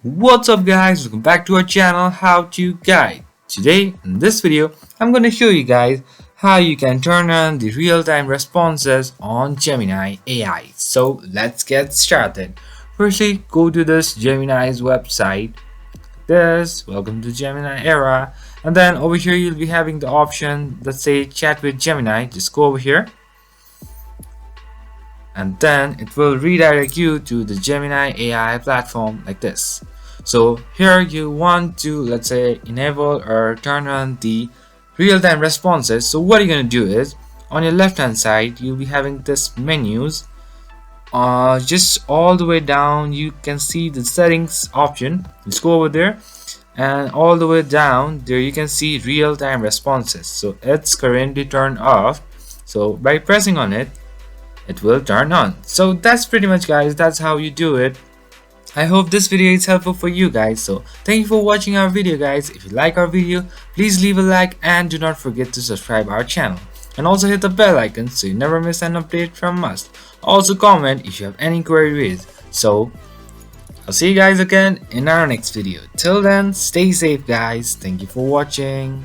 What's up guys, welcome back to our channel How to Guide. Today in this video I'm going to show you guys how you can turn on the real-time responses on Gemini AI. So let's get started. Firstly, go to this Gemini's website. Welcome to Gemini era, and then over here you'll be having the option that say chat with Gemini. Just go over here and then it will redirect you to the Gemini AI platform like this. So here you want to, let's say, enable or turn on the real-time responses. So what you're going to do is on your left hand side you'll be having this menus. Just all the way down you can see the settings option. Let's go over there, and all the way down there you can see real-time responses. So it's currently turned off, so by pressing on it will turn on. So that's pretty much, guys, that's how you do it. I hope this video is helpful for you guys. So thank you for watching our video, guys. If you like our video, please leave a like and do not forget to subscribe our channel, and also hit the bell icon so you never miss an update from us. Also comment if you have any queries. So I'll see you guys again in our next video. Till then, stay safe guys. Thank you for watching.